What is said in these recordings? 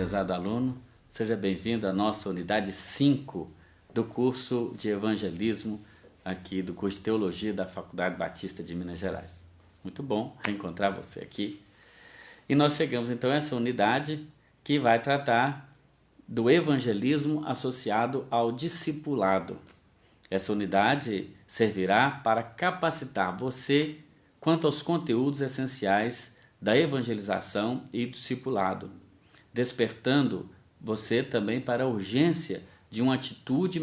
prezado aluno, seja bem-vindo à nossa unidade 5 do curso de Evangelismo, aqui do curso de Teologia da Faculdade Batista de Minas Gerais. Muito bom reencontrar você aqui. E nós chegamos então a essa unidade que vai tratar do evangelismo associado ao discipulado. Essa unidade servirá para capacitar você quanto aos conteúdos essenciais da evangelização e discipulado, despertando você também para a urgência de uma atitude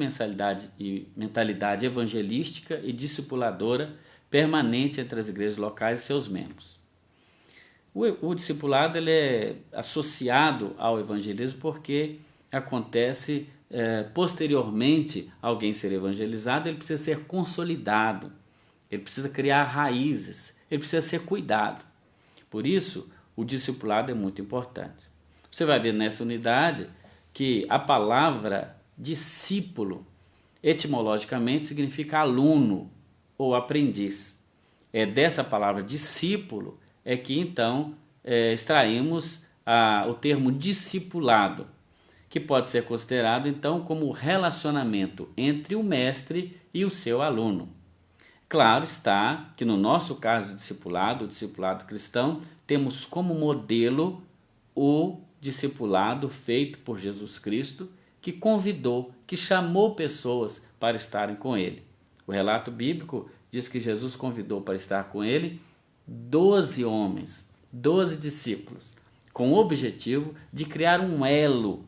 e mentalidade evangelística e discipuladora permanente entre as igrejas locais e seus membros. O discipulado ele é associado ao evangelismo porque acontece posteriormente a alguém ser evangelizado, ele precisa ser consolidado, ele precisa criar raízes, ele precisa ser cuidado. Por isso, o discipulado é muito importante. Você vai ver nessa unidade que a palavra discípulo, etimologicamente, significa aluno ou aprendiz. É dessa palavra discípulo é que então extraímos o termo discipulado, que pode ser considerado então como o relacionamento entre o mestre e o seu aluno. Claro está que no nosso caso de discipulado, o discipulado cristão, temos como modelo o discipulado feito por Jesus Cristo, que convidou, que chamou pessoas para estarem com ele. O relato bíblico diz que Jesus convidou para estar com ele 12 homens, 12 discípulos, com o objetivo de criar um elo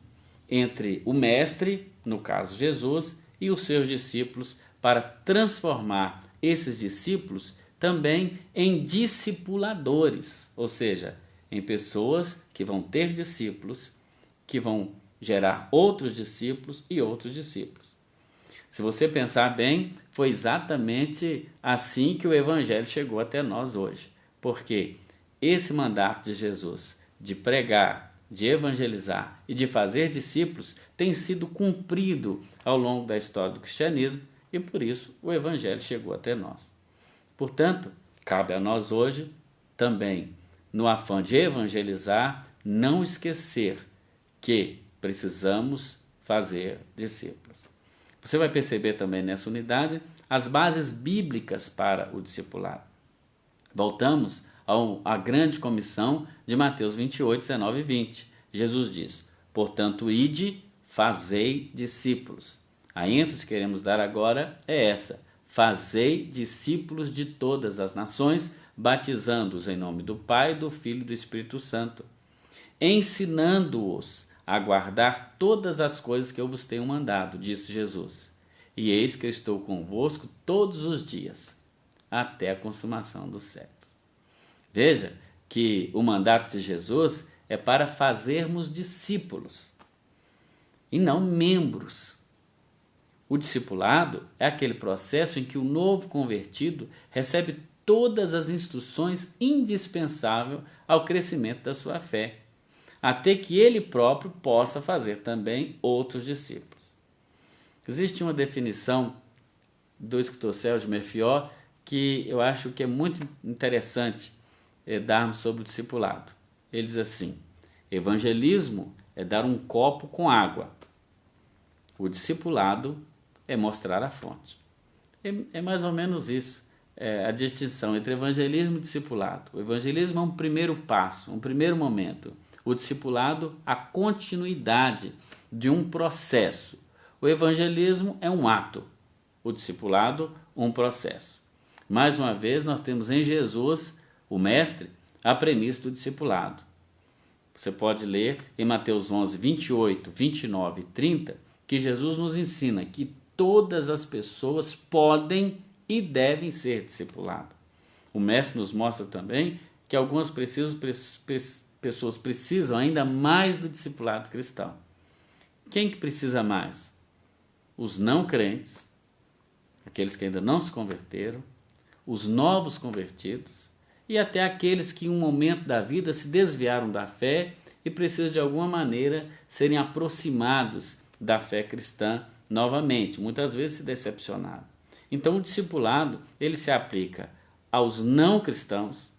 entre o mestre, no caso Jesus, e os seus discípulos, para transformar esses discípulos também em discipuladores, ou seja, em pessoas que vão ter discípulos, que vão gerar outros discípulos e outros discípulos. Se você pensar bem, foi exatamente assim que o Evangelho chegou até nós hoje, porque esse mandato de Jesus de pregar, de evangelizar e de fazer discípulos tem sido cumprido ao longo da história do cristianismo e por isso o Evangelho chegou até nós. Portanto, cabe a nós hoje também, no afã de evangelizar, não esquecer que precisamos fazer discípulos. Você vai perceber também nessa unidade as bases bíblicas para o discipulado. Voltamos à grande comissão de Mateus 28, 19 e 20. Jesus diz: portanto, ide, fazei discípulos. A ênfase que queremos dar agora é essa: fazei discípulos de todas as nações, batizando-os em nome do Pai, do Filho e do Espírito Santo, ensinando-os a guardar todas as coisas que eu vos tenho mandado, disse Jesus. E eis que eu estou convosco todos os dias, até a consumação dos séculos. Veja que o mandato de Jesus é para fazermos discípulos e não membros. O discipulado é aquele processo em que o novo convertido recebe todas as instruções indispensáveis ao crescimento da sua fé, até que ele próprio possa fazer também outros discípulos. Existe uma definição do escritor Sérgio Merfior que eu acho que é muito interessante darmos sobre o discipulado. Ele diz assim: evangelismo é dar um copo com água. O discipulado é mostrar a fonte. É mais ou menos isso, a distinção entre evangelismo e discipulado. O evangelismo é um primeiro passo, um primeiro momento. O discipulado, a continuidade de um processo. O evangelismo é um ato, o discipulado, um processo. Mais uma vez, nós temos em Jesus, o Mestre, a premissa do discipulado. Você pode ler em Mateus 11, 28, 29 e 30, que Jesus nos ensina que todas as pessoas podem e devem ser discipuladas. O Mestre nos mostra também que algumas pessoas precisam ainda mais do discipulado cristão. Quem que precisa mais? Os não crentes, aqueles que ainda não se converteram, os novos convertidos e até aqueles que em um momento da vida se desviaram da fé e precisam de alguma maneira serem aproximados da fé cristã novamente, muitas vezes se decepcionaram. Então o discipulado ele se aplica aos não cristãos,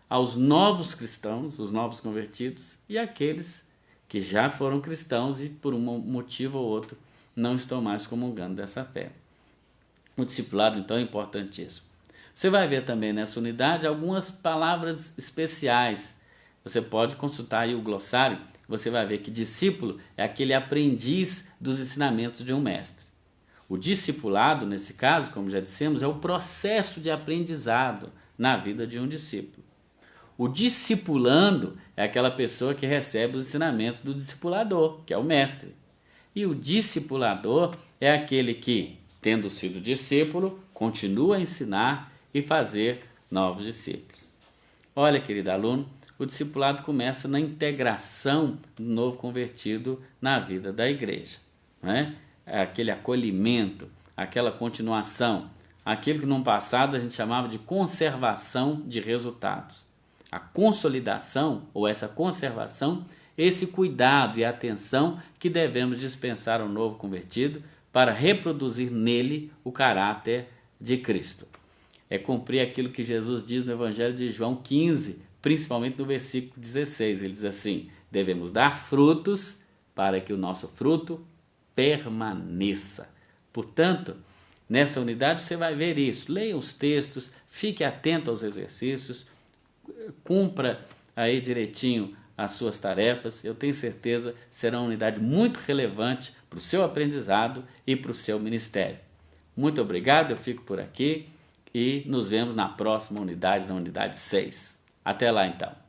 aos novos cristãos, os novos convertidos e àqueles que já foram cristãos e por um motivo ou outro não estão mais comungando dessa fé. O discipulado, então, é importantíssimo. Você vai ver também nessa unidade algumas palavras especiais. Você pode consultar aí o glossário, você vai ver que discípulo é aquele aprendiz dos ensinamentos de um mestre. O discipulado, nesse caso, como já dissemos, é o processo de aprendizado na vida de um discípulo. O discipulando é aquela pessoa que recebe os ensinamentos do discipulador, que é o mestre. E o discipulador é aquele que, tendo sido discípulo, continua a ensinar e fazer novos discípulos. Olha, querido aluno, o discipulado começa na integração do novo convertido na vida da igreja. Não é? É aquele acolhimento, aquela continuação, aquilo que no passado a gente chamava de conservação de resultados. A consolidação ou essa conservação, esse cuidado e atenção que devemos dispensar ao novo convertido para reproduzir nele o caráter de Cristo. É cumprir aquilo que Jesus diz no Evangelho de João 15, principalmente no versículo 16. Ele diz assim: devemos dar frutos para que o nosso fruto permaneça. Portanto, nessa unidade você vai ver isso. Leia os textos, fique atento aos exercícios, cumpra aí direitinho as suas tarefas. Eu tenho certeza que será uma unidade muito relevante para o seu aprendizado e para o seu ministério. Muito obrigado, eu fico por aqui e nos vemos na próxima unidade, na unidade 6. Até lá então.